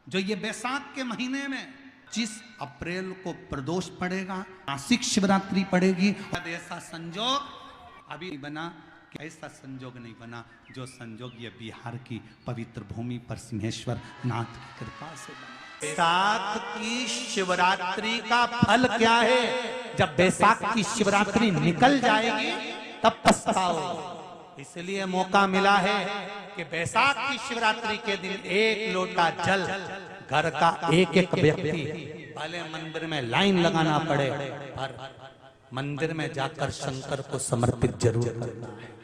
जो ये बैसाख के महीने में 25 अप्रैल को प्रदोष पड़ेगा, मासिक शिवरात्रि पड़ेगी। ऐसा संजोग अभी बना कि ऐसा संजोग नहीं बना जो संजोग ये बिहार की पवित्र भूमि पर सिंहेश्वर नाथ की कृपा से बना। बैसाख की शिवरात्रि का फल क्या है? जब बैसाख की शिवरात्रि निकल जाएगी तब पछताओ। इसलिए मौका मिला है कि बैसाख की शिवरात्रि के दिन एक लोटा जल घर का एक एक व्यक्ति, भले मंदिर में लाइन लगाना पड़े पर मंदिर में जाकर शंकर को समर्पित जरूर करना है।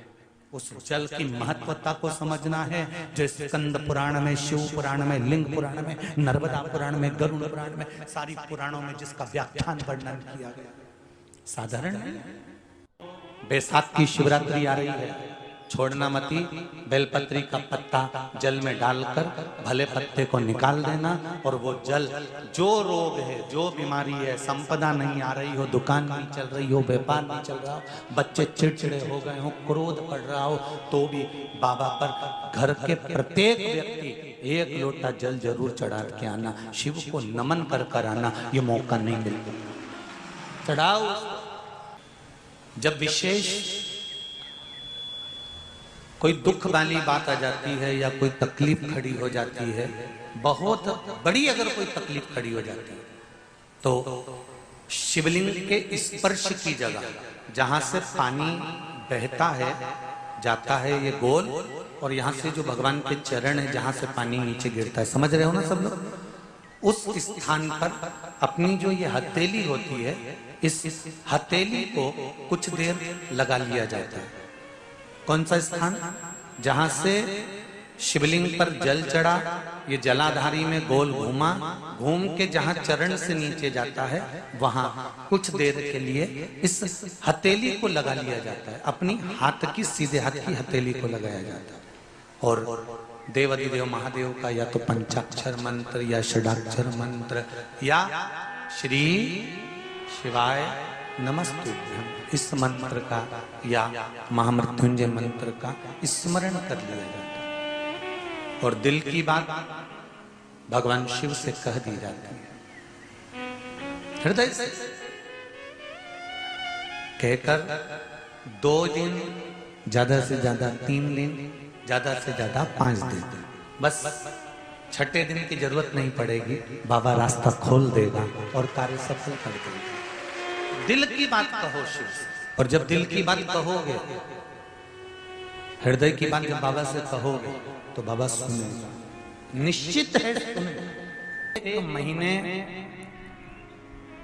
उस जल की महत्वता को समझना है। जो स्कंद पुराण में, शिव पुराण में, लिंग पुराण में, नर्मदा पुराण में, गरुड़ पुराण में, सारी पुराणों में जिसका व्याख्यान वर्णन किया गया, साधारण नहीं। बैसाख की शिवरात्रि आ रही है, छोड़ना मती। बेलपत्री का पत्ता जल में डालकर भले पत्ते को निकाल देना और वो जल, जो रोग है, जो बीमारी है, संपदा नहीं आ रही हो, दुकान नहीं चल रही हो, व्यापार नहीं चल रहा हो, बच्चे चिड़चिड़े हो गए हो, क्रोध पड़ रहा हो, तो भी बाबा पर घर के प्रत्येक व्यक्ति एक लोटा जल जरूर चढ़ा के आना, शिव को नमन कर कर आना। ये मौका नहीं मिलता, चढ़ाओ। जब विशेष कोई दुख वाली बात आ जाती है या कोई तकलीफ खड़ी हो जाती है, बहुत बड़ी अगर कोई तकलीफ खड़ी हो जाती है, तो शिवलिंग के स्पर्श की जगह जहां से पानी बहता है, जाता है ये गोल, और यहाँ से जो भगवान के चरण है जहां से पानी नीचे गिरता है, समझ रहे हो ना सब लोग? उस स्थान पर अपनी जो ये हथेली होती है, इस हथेली को कुछ देर लगा लिया जाता है। कौन सा स्थान? जहां से शिवलिंग पर जल चढ़ा, ये जलाधारी में गोल घूमा, घूम के जहां चरण से नीचे जाता है, वहां कुछ देर के लिए इस हथेली को लगा लिया जाता है। अपनी हाथ की, सीधे हाथ की हथेली को लगाया जाता है। और देवाधिदेव महादेव का या तो पंचाक्षर मंत्र या षडाक्षर मंत्र या श्री शिवाय नमस्तुभ्यं, इस मंत्र का या महामृत्युंजय मंत्र का स्मरण कर लिया जाता है और दिल की बात भगवान शिव से कह दी जाती है। हृदय से कहकर 2 दिन, ज्यादा से ज्यादा 3 दिन, ज्यादा से ज्यादा 5 दिन, बस 6ठे दिन की जरूरत नहीं पड़ेगी। बाबा रास्ता खोल देगा और कार्य सफल कर देगा। दिल की बात कहो शिव से, और जब दिल की बात कहोगे, हृदय की बात जब बाबा से कहोगे तो बाबा सुनेगा, निश्चित है सुनेगा। एक महीने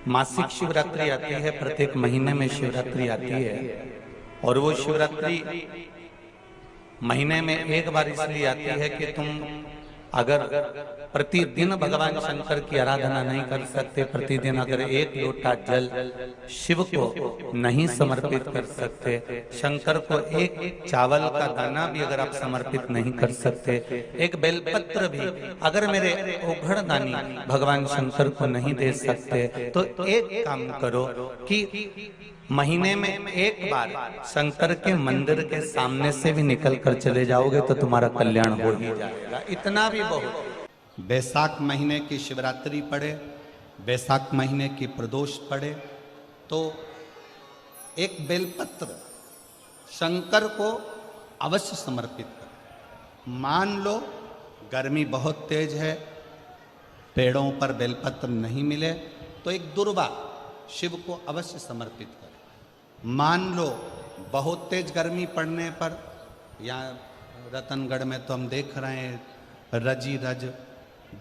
मासिक शिवरात्रि आती है, प्रत्येक महीने में शिवरात्रि आती है, और वो शिवरात्रि महीने में एक बार इसलिए आती है कि तुम अगर प्रतिदिन भगवान शंकर की आराधना नहीं कर सकते, प्रतिदिन अगर एक लोटा जल शिव को नहीं समर्पित कर सकते, शंकर को एक चावल का दाना भी अगर आप समर्पित नहीं कर सकते, एक बेलपत्र भी अगर मेरे औघड़दानी भगवान शंकर को नहीं दे सकते, तो एक काम करो कि महीने में एक बार शंकर के मंदिर के सामने से भी निकल कर चले जाओगे तो तुम्हारा कल्याण हो ही जाएगा। इतना भी बहुत। बैसाख महीने की शिवरात्रि पड़े, बैसाख महीने की प्रदोष पड़े, तो एक बेलपत्र शंकर को अवश्य समर्पित करो। मान लो गर्मी बहुत तेज है, पेड़ों पर बेलपत्र नहीं मिले, तो एक दुर्वा शिव को अवश्य समर्पित करो। मान लो बहुत तेज गर्मी पड़ने पर, यहाँ रतनगढ़ में तो हम देख रहे हैं, रजी रज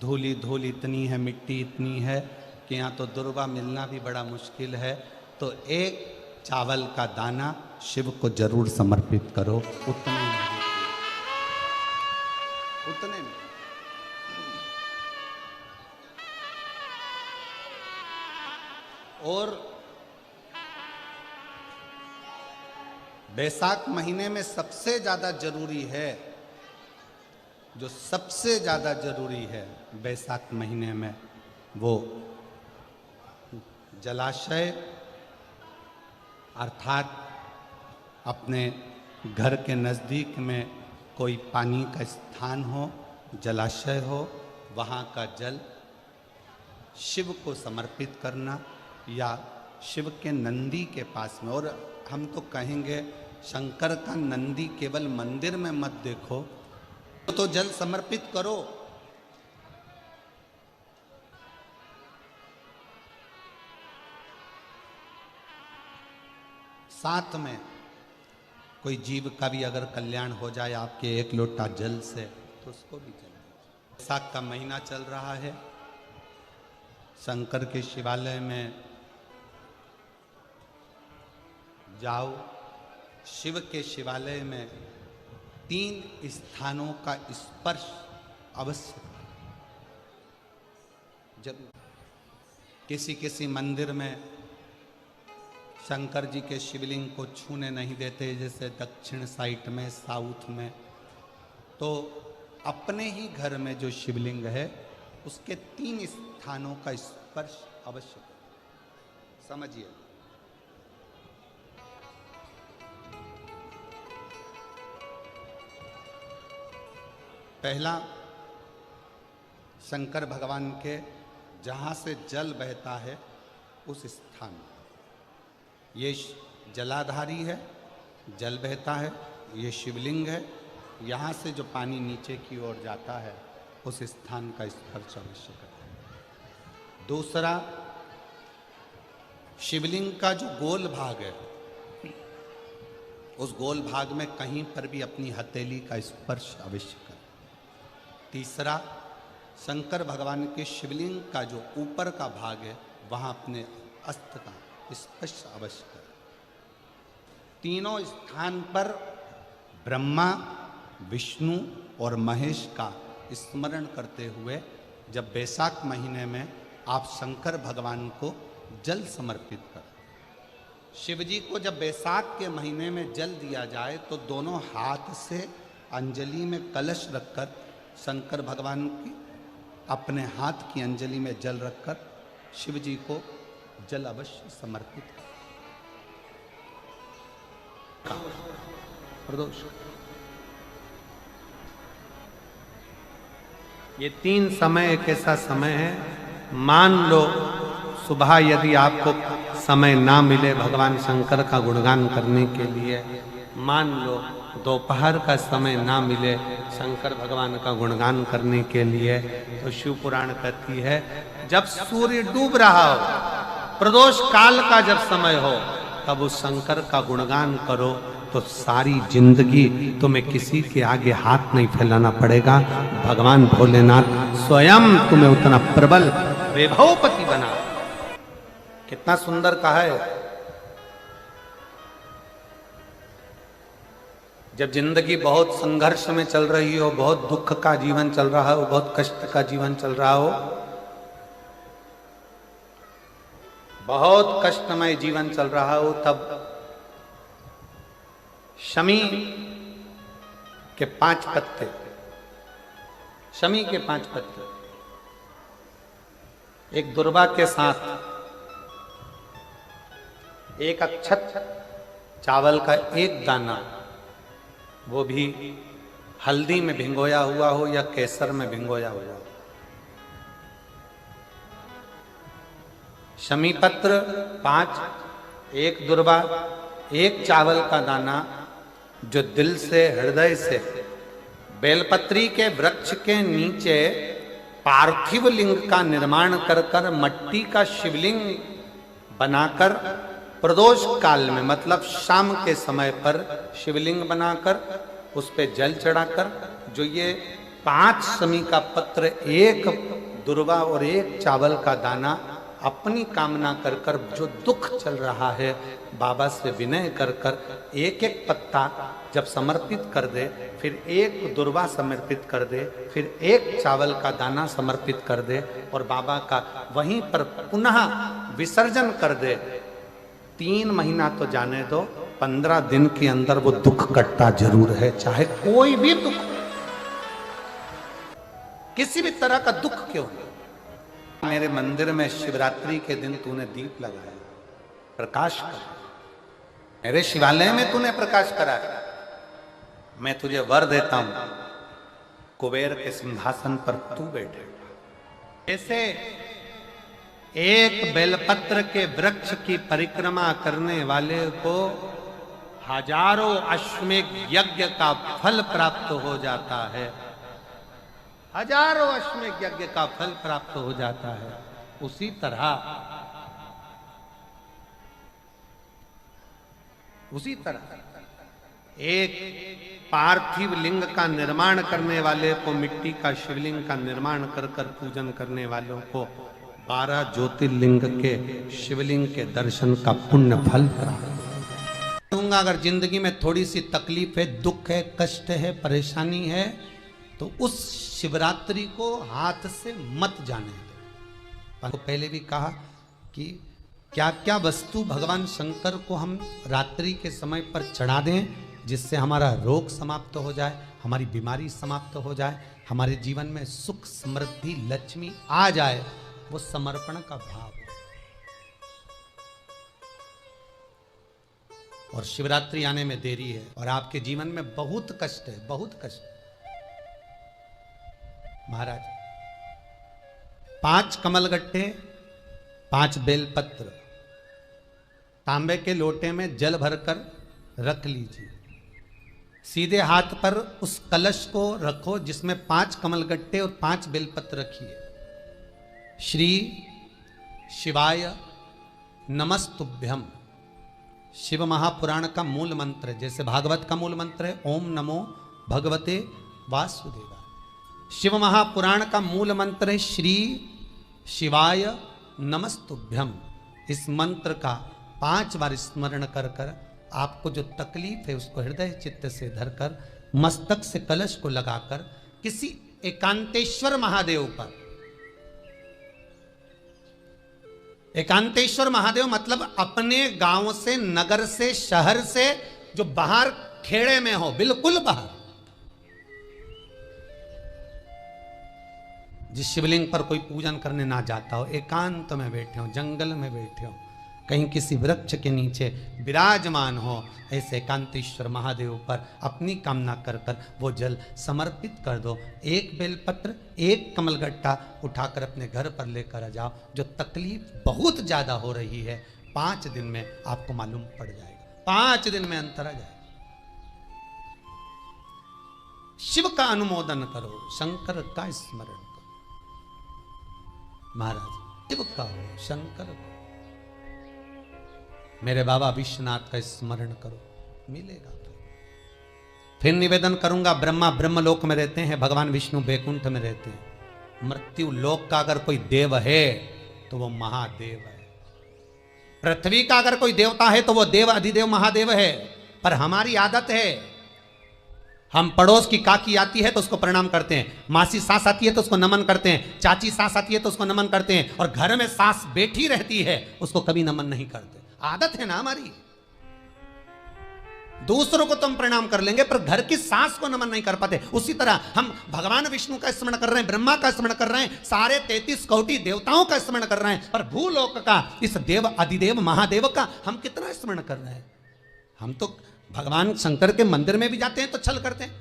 धूली धूल इतनी है, मिट्टी इतनी है कि यहाँ तो दुर्वा मिलना भी बड़ा मुश्किल है, तो एक चावल का दाना शिव को जरूर समर्पित करो। उतने में और बैसाख महीने में सबसे ज्यादा जरूरी है, जो सबसे ज्यादा जरूरी है बैसाख महीने में, वो जलाशय, अर्थात अपने घर के नज़दीक में कोई पानी का स्थान हो, जलाशय हो, वहाँ का जल शिव को समर्पित करना या शिव के नंदी के पास में। और हम तो कहेंगे शंकर का नंदी केवल मंदिर में मत देखो, तो जल समर्पित करो। साथ में कोई जीव का भी अगर कल्याण हो जाए आपके एक लोटा जल से, तो उसको भी जल दीजिए। बैसाख का महीना चल रहा है, शंकर के शिवालय में जाओ। शिव के शिवालय में 3 स्थानों का स्पर्श अवश्य। जब किसी किसी मंदिर में शंकर जी के शिवलिंग को छूने नहीं देते, जैसे दक्षिण साइड में, साउथ में, तो अपने ही घर में जो शिवलिंग है उसके 3 स्थानों का स्पर्श अवश्य करें। समझिए, पहला शंकर भगवान के जहाँ से जल बहता है उस स्थान, ये जलाधारी है, जल बहता है, ये शिवलिंग है, यहाँ से जो पानी नीचे की ओर जाता है उस स्थान का स्पर्श अवश्य करें। दूसरा, शिवलिंग का जो गोल भाग है उस गोल भाग में कहीं पर भी अपनी हथेली का स्पर्श अवश्य करें। तीसरा, शंकर भगवान के शिवलिंग का जो ऊपर का भाग है वहाँ अपने अस्त्र का स्पर्श अवश्य करें। तीनों स्थान पर ब्रह्मा, विष्णु और महेश का स्मरण करते हुए जब बैसाख महीने में आप शंकर भगवान को जल समर्पित करें। शिव जी को जब बैसाख के महीने में जल दिया जाए तो दोनों हाथ से अंजलि में कलश रखकर शंकर भगवान की अपने हाथ की अंजलि में जल रखकर शिव जी को जल अवश्य समर्पित करें। प्रदोष, ये 3 समय एक ऐसा समय है, मान लो सुबह यदि आपको समय ना मिले भगवान शंकर का गुणगान करने के लिए, मान लो दोपहर का समय ना मिले शंकर भगवान का गुणगान करने के लिए, तो शिव पुराण कहती है जब सूर्य डूब रहा हो, प्रदोष काल का जब समय हो, तब उस शंकर का गुणगान करो तो सारी जिंदगी तुम्हें किसी के आगे हाथ नहीं फैलाना पड़ेगा। भगवान भोलेनाथ स्वयं तुम्हें उतना प्रबल वैभवपति बना। कितना सुंदर कहा है। जब जिंदगी बहुत संघर्ष में चल रही हो, बहुत दुख का जीवन चल रहा हो, बहुत कष्ट का जीवन चल रहा हो, बहुत कष्टमय जीवन चल रहा हो, तब शमी के 5 पत्ते, शमी के 5 पत्ते, एक दुर्वा के साथ एक अक्षत चावल का एक दाना, वो भी हल्दी में भिंगोया हुआ हो या केसर में भिंगोया हुआ हो, शमी पत्र 5, एक दुर्वा, एक चावल का दाना, जो दिल से हृदय से बेलपत्री के वृक्ष के नीचे पार्थिव लिंग का निर्माण कर कर मट्टी का शिवलिंग बनाकर प्रदोष काल में, मतलब शाम के समय पर शिवलिंग बनाकर उस पे जल चढ़ाकर, जो ये 5 शमी का पत्र, एक दुर्वा और एक चावल का दाना, अपनी कामना कर कर जो दुख चल रहा है बाबा से विनय कर कर एक एक पत्ता जब समर्पित कर दे, फिर एक दुर्वा समर्पित कर दे, फिर एक चावल का दाना समर्पित कर दे और बाबा का वहीं पर पुनः विसर्जन कर दे, 3 महीना तो जाने दो, 15 दिन के अंदर वो दुख कटता जरूर है, चाहे कोई भी दुख, किसी भी तरह का दुख क्यों नहीं। मेरे मंदिर में शिवरात्रि के दिन तूने दीप लगाया, प्रकाश कर, मेरे शिवालय में तूने प्रकाश कराया, मैं तुझे वर देता हूं, कुबेर के सिंहासन पर तू बैठेगा। ऐसे एक बेलपत्र के वृक्ष की परिक्रमा करने वाले को हजारों अश्वमेध यज्ञ का फल प्राप्त हो जाता है। हजारों अश्वमेध यज्ञ का फल प्राप्त हो जाता है। उसी तरह एक पार्थिव लिंग का निर्माण करने वाले को, मिट्टी का शिवलिंग का निर्माण कर कर पूजन करने वालों को 12 ज्योतिर्लिंग के शिवलिंग के दर्शन का पुण्य फल प्राप्त। अगर जिंदगी में थोड़ी सी तकलीफ है, दुख है, कष्ट है, परेशानी है, तो उस शिवरात्रि को हाथ से मत जाने दो। पहले भी कहा कि क्या क्या वस्तु भगवान शंकर को हम रात्रि के समय पर चढ़ा दें जिससे हमारा रोग समाप्त हो जाए, हमारी बीमारी समाप्त हो जाए, हमारे जीवन में सुख समृद्धि लक्ष्मी आ जाए, वो समर्पण का भाव है। और शिवरात्रि आने में देरी है और आपके जीवन में बहुत कष्ट है, बहुत कष्ट। महाराज 5 कमलगट्टे, 5 बेलपत्र तांबे के लोटे में जल भरकर रख लीजिए। सीधे हाथ पर उस कलश को रखो जिसमें 5 कमलगट्टे और 5 बेलपत्र रखिए। श्री शिवाय नमस्तुभ्यम, शिव महापुराण का मूल मंत्र है, जैसे भागवत का मूल मंत्र है ओम नमो भगवते वासुदेवाय। शिव महापुराण का मूल मंत्र है श्री शिवाय नमस्तुभ्यम। इस मंत्र का 5 बार स्मरण कर कर आपको जो तकलीफ है उसको हृदय चित्त से धरकर मस्तक से कलश को लगाकर किसी एकांतेश्वर महादेव पर, एकांतेश्वर महादेव मतलब अपने गांव से, नगर से, शहर से जो बाहर खेड़े में हो, बिल्कुल बाहर, जिस शिवलिंग पर कोई पूजन करने ना जाता हो, एकांत में बैठे हो, जंगल में बैठे हो, कहीं किसी वृक्ष के नीचे विराजमान हो, ऐसे एकांतेश्वर महादेव पर अपनी कामना कर कर वो जल समर्पित कर दो। 1 बेलपत्र, 1 कमलगट्टा उठाकर अपने घर पर लेकर आ जाओ। जो तकलीफ बहुत ज्यादा हो रही है 5 दिन में आपको मालूम पड़ जाएगा, 5 दिन में अंतर आ जाएगा। शिव का अनुमोदन करो, शंकर का स्मरण करो। महाराज शिव का हो, शंकर को, मेरे बाबा विश्वनाथ का स्मरण करो, मिलेगा। फिर निवेदन करूंगा, ब्रह्मा ब्रह्मलोक में रहते हैं, भगवान विष्णु बैकुंठ में रहते हैं। मृत्यु लोक का अगर कोई देव है तो वो महादेव है। पृथ्वी का अगर कोई देवता है तो वो देव अधिदेव महादेव है। पर हमारी आदत है, हम पड़ोस की काकी आती है तो उसको प्रणाम करते हैं, मासी सास आती है तो उसको नमन करते हैं, चाची सास आती है तो उसको नमन करते हैं, और घर में सास बैठी रहती है उसको कभी नमन नहीं करते। आदत है ना हमारी। दूसरों को तो हम प्रणाम कर लेंगे पर घर की सास को नमन नहीं कर पाते। उसी तरह हम भगवान विष्णु का स्मरण कर रहे हैं, ब्रह्मा का स्मरण कर रहे हैं, सारे 33 कोटि देवताओं का स्मरण कर रहे हैं, पर भूलोक का इस देव अधिदेव महादेव का हम कितना स्मरण कर रहे हैं। हम तो भगवान शंकर के मंदिर में भी जाते हैं तो छल करते हैं।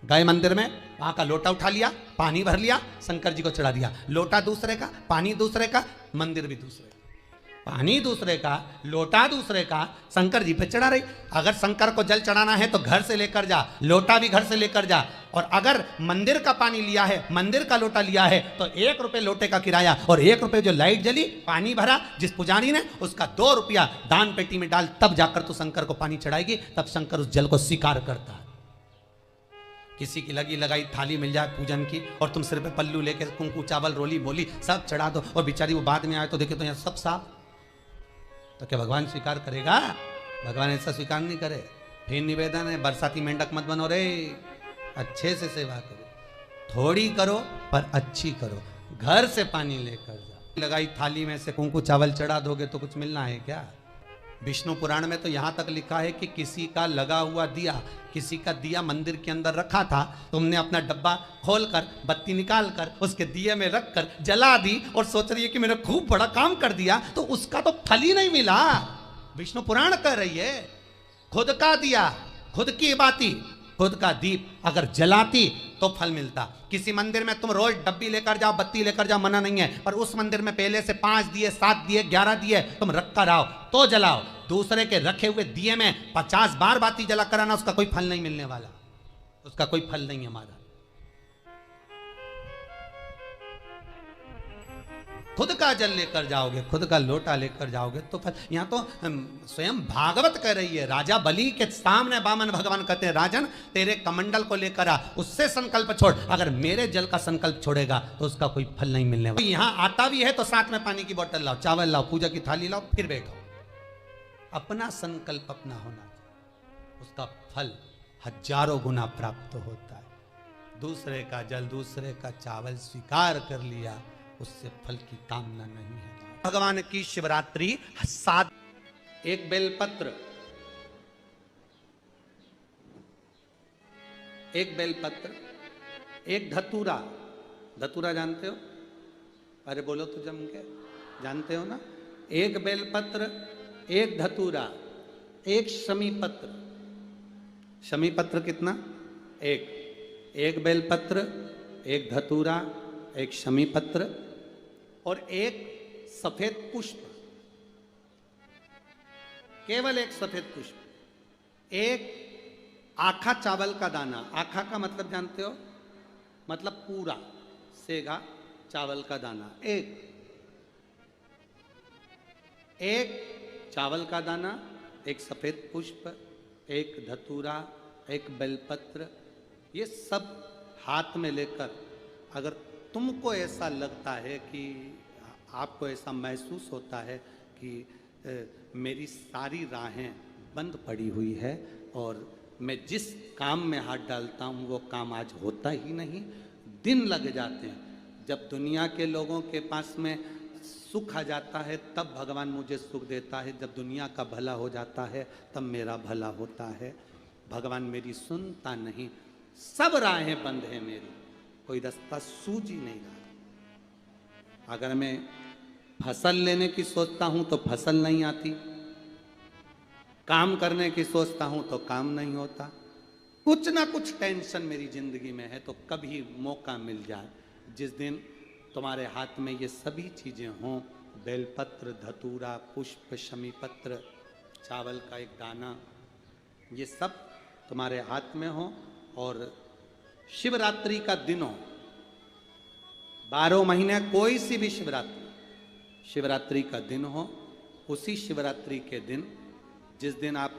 गए मंदिर में, वहां का लोटा उठा लिया, पानी भर लिया, शंकर जी को चढ़ा दिया। लोटा दूसरे का, पानी दूसरे का, मंदिर भी दूसरे का, पानी दूसरे का, लोटा दूसरे का, शंकर जी पे चढ़ा रही। अगर शंकर को जल चढ़ाना है तो घर से लेकर जा, लोटा भी घर से लेकर जा। और अगर मंदिर का पानी लिया है, मंदिर का लोटा लिया है तो 1 रुपये लोटे का किराया, और 1 रुपये जो लाइट जली, पानी भरा जिस पुजारी ने, उसका 2 रुपया दान पेटी में डाल, तब जाकर तू शंकर को पानी चढ़ाएगी, तब शंकर उस जल को स्वीकार करता है। किसी की लगी लगाई थाली मिल जाए पूजन की और तुम सिर पे पल्लू लेके कुंकू चावल रोली बोली सब चढ़ा दो, और बेचारी वो बाद में आए तो देखे तो यहाँ सब साफ, तो क्या भगवान स्वीकार करेगा? भगवान ऐसा स्वीकार नहीं करे। फिर निवेदन है, बरसाती मेंढक मत बनो रे, अच्छे से सेवा करो, थोड़ी करो पर अच्छी करो। घर से पानी लेकर जाओ, लगाई थाली में से कुंकू चावल चढ़ा दोगे तो कुछ मिलना है क्या? विष्णु पुराण में तो यहाँ तक लिखा है कि किसी का लगा हुआ दिया, किसी का दिया मंदिर के अंदर रखा था, तुमने अपना डब्बा खोलकर बत्ती निकालकर उसके दिए में रखकर जला दी और सोच रही है कि मैंने खूब बड़ा काम कर दिया, तो उसका तो फल ही नहीं मिला। विष्णु पुराण कह रही है, खुद का दिया, खुद की बाती, खुद का दीप अगर जलाती तो फल मिलता। किसी मंदिर में तुम रोज डब्बी लेकर जाओ, बत्ती लेकर जाओ, मना नहीं है, पर उस मंदिर में पहले से 5 दिए, 7 दिए, 11 दिए तुम रख कर आओ तो जलाओ। दूसरे के रखे हुए दिए में 50 बार बाती जला कर आना, उसका कोई फल नहीं मिलने वाला, उसका कोई फल नहीं है हमारा। खुद का जल लेकर जाओगे, खुद का लोटा लेकर जाओगे तो फल। यहां तो स्वयं भागवत कह रही है, राजा बलि के सामने वामन भगवान कहते हैं, राजन तेरे कमंडल को लेकर आ, उससे संकल्प छोड़, अगर मेरे जल का संकल्प छोड़ेगा तो उसका कोई फल नहीं मिलने वाला। यहां आता भी है तो साथ में पानी की बोतल लाओ, चावल लाओ, पूजा की थाली लाओ, फिर बैठो। अपना संकल्प अपना होना चाहिए, उसका फल हजारों गुना प्राप्त होता है। दूसरे का जल, दूसरे का चावल स्वीकार कर लिया, उससे फल की कामना नहीं है। भगवान की शिवरात्रि 7, एक बेलपत्र, एक बेलपत्र, एक धतूरा। धतूरा जानते हो? अरे बोलो तो जम के, जानते हो ना? एक बेलपत्र, एक धतूरा, एक शमी पत्र। शमी पत्र कितना? एक बेलपत्र, एक धतूरा, एक शमी पत्र और एक सफेद पुष्प, केवल एक सफेद पुष्प। एक आखा चावल का दाना, आखा का मतलब जानते हो? मतलब पूरा सेगा चावल का दाना। एक चावल का दाना, एक सफेद पुष्प, एक धतूरा, एक बेलपत्र, ये सब हाथ में लेकर अगर तुमको ऐसा लगता है कि आपको ऐसा महसूस होता है कि मेरी सारी राहें बंद पड़ी हुई है और मैं जिस काम में हाथ डालता हूँ वो काम आज होता ही नहीं, दिन लग जाते हैं। जब दुनिया के लोगों के पास में सुख आ जाता है तब भगवान मुझे सुख देता है, जब दुनिया का भला हो जाता है तब मेरा भला होता है। भगवान मेरी सुनता नहीं, सब राहें बंद हैं मेरी, कोई रास्ता सूझ ही नहीं रहा। अगर मैं फसल लेने की सोचता हूं तो फसल नहीं आती, काम करने की सोचता हूं तो काम नहीं होता, कुछ ना कुछ टेंशन मेरी जिंदगी में है। तो कभी मौका मिल जाए जिस दिन तुम्हारे हाथ में ये सभी चीजें हों, बेलपत्र, धतूरा, पुष्प, शमी पत्र, चावल का एक दाना, ये सब तुम्हारे हाथ में हो और शिवरात्रि का दिन हो, 12 महीने कोई सी भी शिवरात्रि का दिन हो, उसी शिवरात्रि के दिन जिस दिन आप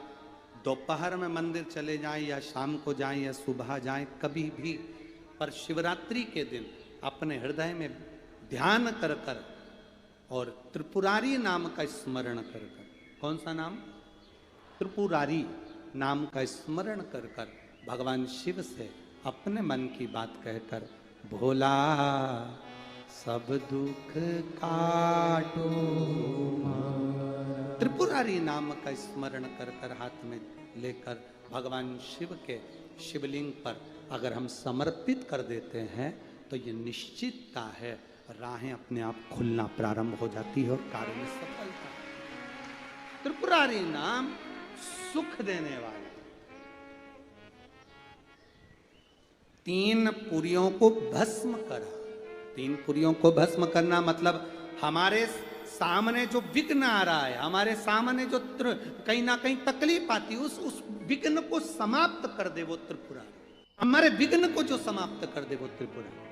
दोपहर में मंदिर चले जाएं या शाम को जाएं या सुबह जाएं, कभी भी, पर शिवरात्रि के दिन अपने हृदय में ध्यान कर कर और त्रिपुरारी नाम का स्मरण कर कर, कौन सा नाम? त्रिपुरारी नाम का स्मरण कर कर भगवान शिव से अपने मन की बात कहकर, भोला सब दुख काटो, त्रिपुरारी नाम का स्मरण कर कर हाथ में लेकर भगवान शिव के शिवलिंग पर अगर हम समर्पित कर देते हैं तो ये निश्चितता है राहें अपने आप खुलना प्रारंभ हो जाती है और कार्य में सफलता। त्रिपुरारी नाम सुख देने वाला। 3 पुरियों को भस्म करा। 3 पुरियों को भस्म करना मतलब हमारे सामने जो विघ्न आ रहा है, हमारे सामने जो कहीं ना कहीं तकलीफ आती है, उस विघ्न को समाप्त कर दे वो त्रिपुरारी। हमारे विघ्न को जो समाप्त कर दे वो त्रिपुरारी।